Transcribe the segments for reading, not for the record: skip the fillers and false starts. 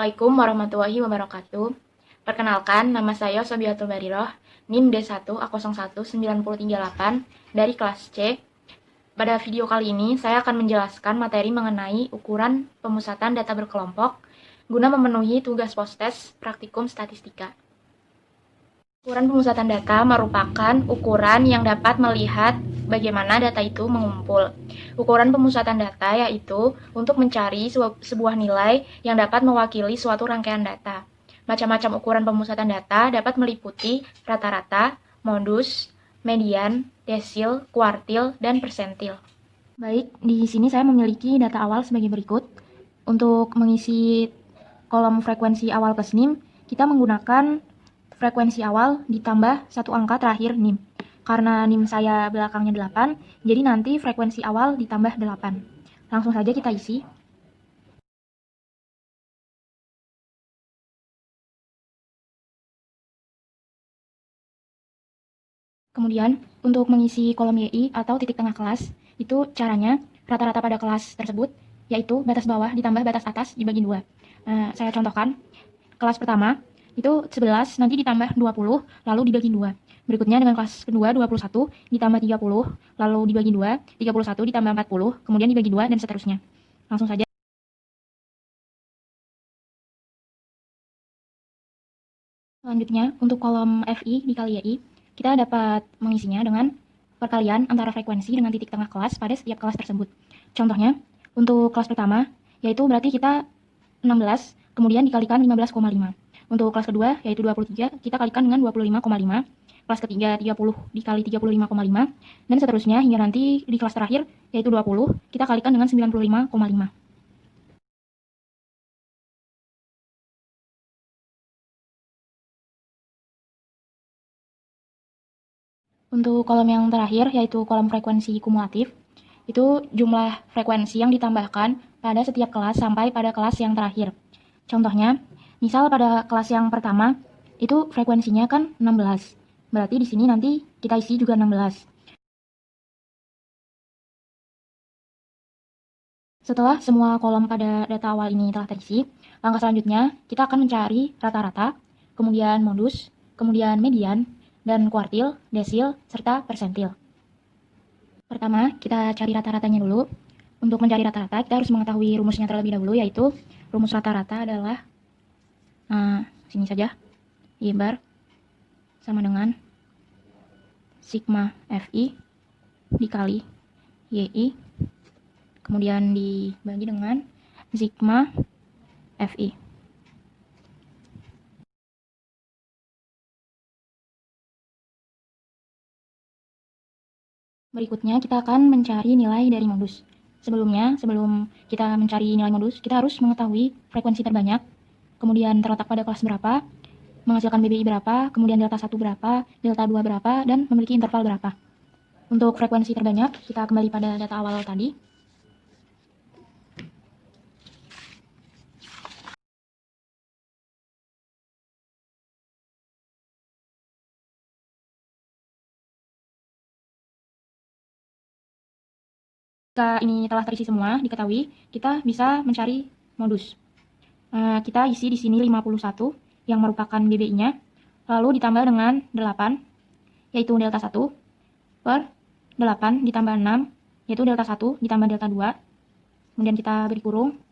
Assalamualaikum warahmatullahi wabarakatuh. Perkenalkan, nama saya Sobiatul Bariroh, NIM D1A01938 dari kelas C. Pada video kali ini, saya akan menjelaskan materi mengenai ukuran pemusatan data berkelompok guna memenuhi tugas postes praktikum statistika. Ukuran pemusatan data merupakan ukuran yang dapat melihat bagaimana data itu mengumpul. Ukuran pemusatan data yaitu untuk mencari sebuah nilai yang dapat mewakili suatu rangkaian data. Macam-macam ukuran pemusatan data dapat meliputi rata-rata, modus, median, desil, kuartil, dan persentil. Baik, di sini saya memiliki data awal sebagai berikut. Untuk mengisi kolom frekuensi awal plus NIM, kita menggunakan frekuensi awal ditambah satu angka terakhir NIM. Karena NIM saya belakangnya 8, jadi nanti frekuensi awal ditambah 8. Langsung saja kita isi. Kemudian, untuk mengisi kolom YI atau titik tengah kelas, itu caranya rata-rata pada kelas tersebut, yaitu batas bawah ditambah batas atas dibagi 2. Saya contohkan, kelas pertama, itu 11 nanti ditambah 20 lalu dibagi 2. Berikutnya dengan kelas kedua 21 ditambah 30 lalu dibagi 2, 31 ditambah 40 kemudian dibagi 2 dan seterusnya. Langsung saja. Selanjutnya untuk kolom FI dikali YI, kita dapat mengisinya dengan perkalian antara frekuensi dengan titik tengah kelas pada setiap kelas tersebut. Contohnya, untuk kelas pertama, yaitu berarti kita 16 kemudian dikalikan 15,5. Untuk kelas kedua, yaitu 23, kita kalikan dengan 25,5. Kelas ketiga, 30 dikali 35,5. Dan seterusnya hingga nanti di kelas terakhir, yaitu 20, kita kalikan dengan 95,5. Untuk kolom yang terakhir, yaitu kolom frekuensi kumulatif, itu jumlah frekuensi yang ditambahkan pada setiap kelas sampai pada kelas yang terakhir. Contohnya, misal pada kelas yang pertama, itu frekuensinya kan 16. Berarti di sini nanti kita isi juga 16. Setelah semua kolom pada data awal ini telah terisi, langkah selanjutnya kita akan mencari rata-rata, kemudian modus, kemudian median, dan kuartil, desil, serta persentil. Pertama, kita cari rata-ratanya dulu. Untuk mencari rata-rata, kita harus mengetahui rumusnya terlebih dahulu, yaitu rumus rata-rata adalah sini saja, Y bar sama dengan sigma FI dikali YI, kemudian dibagi dengan sigma FI. Berikutnya kita akan mencari nilai dari modus. Sebelum kita mencari nilai modus, kita harus mengetahui frekuensi terbanyak, kemudian terletak pada kelas berapa, menghasilkan BBI berapa, kemudian delta 1 berapa, delta 2 berapa, dan memiliki interval berapa. Untuk frekuensi terbanyak, kita kembali pada data awal tadi. Jika ini telah terisi semua, diketahui, kita bisa mencari modus. Kita isi di sini 51 yang merupakan BBI-nya, lalu ditambah dengan 8, yaitu delta 1, per 8 ditambah 6, yaitu delta 1 ditambah delta 2, kemudian kita beri kurung,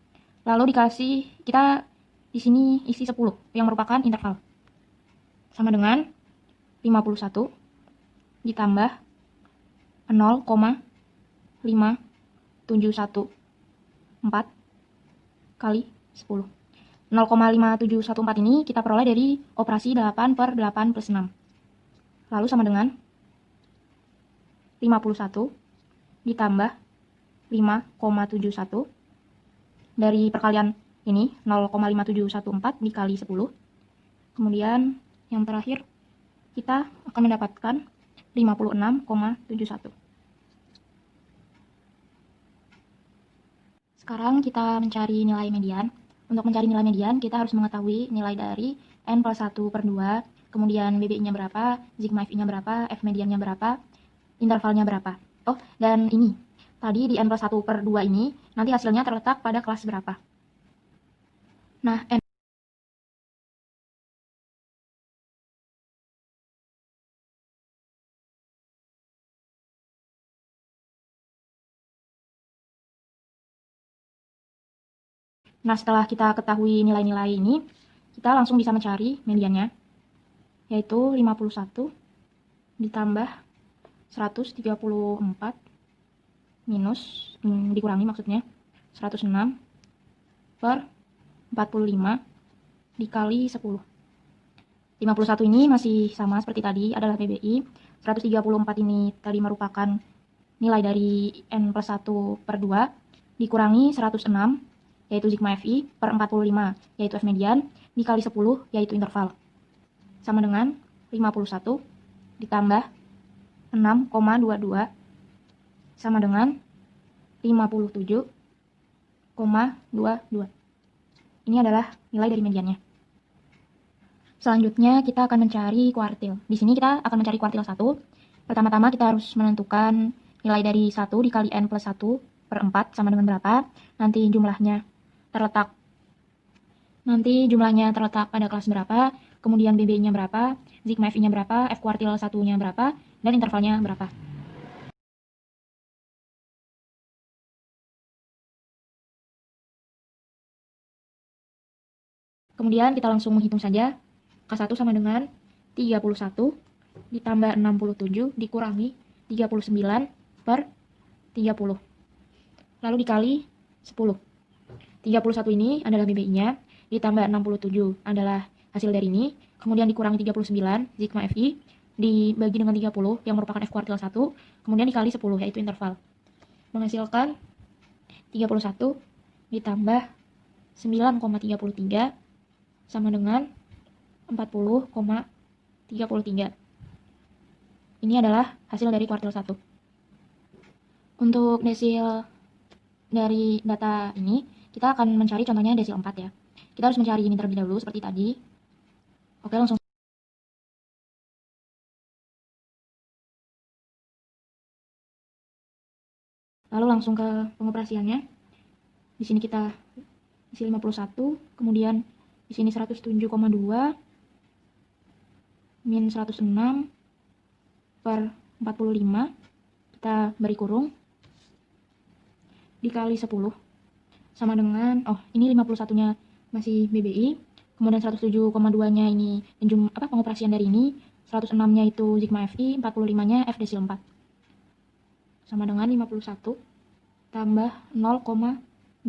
lalu dikasih, kita di sini isi 10 yang merupakan interval, sama dengan 51 ditambah 0,5714 kali 10. 0,5714 ini kita peroleh dari operasi 8 per 8 plus 6. Lalu sama dengan 51 ditambah 5,71 dari perkalian ini 0,5714 dikali 10. Kemudian yang terakhir kita akan mendapatkan 56,71. Sekarang kita mencari nilai median. Untuk mencari nilai median, kita harus mengetahui nilai dari N plus 1 per 2, kemudian BBI-nya berapa, sigma FI-nya berapa, F mediannya berapa, intervalnya berapa. Oh, dan ini, tadi di N plus 1 per 2 ini, nanti hasilnya terletak pada kelas berapa. Nah, N Nah, setelah kita ketahui nilai-nilai ini, kita langsung bisa mencari mediannya, yaitu 51 ditambah 134 minus, dikurangi maksudnya, 106 per 45 dikali 10. 51 ini masih sama seperti tadi, adalah PBI. 134 ini tadi merupakan nilai dari N plus 1 per 2, dikurangi 106, yaitu sigma FI, per 45, yaitu F median, dikali 10, yaitu interval. Sama dengan 51 ditambah 6,22, sama dengan 57,22. Ini adalah nilai dari mediannya. Selanjutnya kita akan mencari kuartil. Di sini kita akan mencari kuartil 1. Pertama-tama kita harus menentukan nilai dari 1 dikali N plus 1 per 4 sama dengan berapa. Nanti jumlahnya terletak pada kelas berapa, kemudian BBI-nya berapa, sigma FI-nya berapa, F kuartil 1-nya berapa, dan intervalnya berapa. Kemudian kita langsung menghitung saja. K1 sama dengan 31 ditambah 67 dikurangi 39 per 30. Lalu dikali 10. 31 ini adalah BBI-nya, ditambah 67 adalah hasil dari ini, kemudian dikurangi 39, sigma FI, dibagi dengan 30 yang merupakan F kuartil 1, kemudian dikali 10 yaitu interval. Menghasilkan 31 ditambah 9,33 sama dengan 40,33. Ini adalah hasil dari kuartil 1. Untuk desil dari data ini, kita akan mencari contohnya desil 4 ya. Kita harus mencari ini terlebih dahulu seperti tadi. Oke, langsung. Lalu langsung ke pengoperasiannya. Di sini kita isi 51, kemudian di sini 107,2 min 106 per 45, kita beri kurung, dikali 10, sama dengan, ini 51-nya masih BBI, kemudian 107,2-nya ini pengoperasian dari ini, 106-nya itu sigma FI, 45-nya F desil 4. Sama dengan 51 tambah 0,26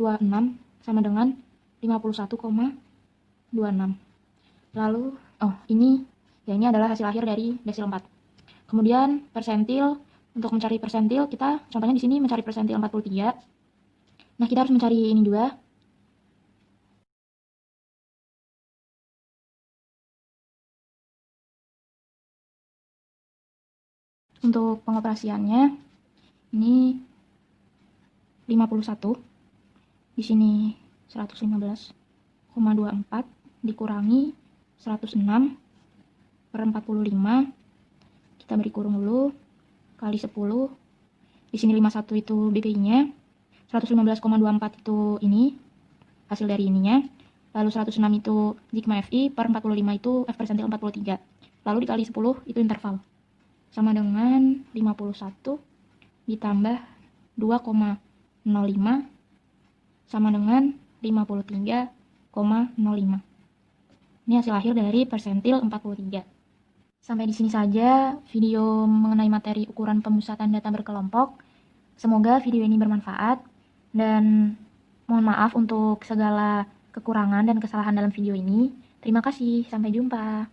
sama dengan 51,26. Lalu, ini adalah hasil akhir dari desil 4. Kemudian persentil, untuk mencari persentil kita contohnya di sini mencari persentil 43. Nah, kita harus mencari ini juga. Untuk pengoperasiannya ini 51. Di sini 115,24 dikurangi 106 per 45. Kita beri kurung dulu, kali 10. Di sini 51 itu BPI-nya, 115,24 itu ini hasil dari ininya. Lalu 106 itu sigma FI, per 45 itu F persentil 43. Lalu dikali 10 itu interval. Sama dengan 51 ditambah 2,05 sama dengan 53,05. Ini hasil akhir dari persentil 43. Sampai di sini saja video mengenai materi ukuran pemusatan data berkelompok. Semoga video ini bermanfaat, dan mohon maaf untuk segala kekurangan dan kesalahan dalam video ini. Terima kasih, sampai jumpa.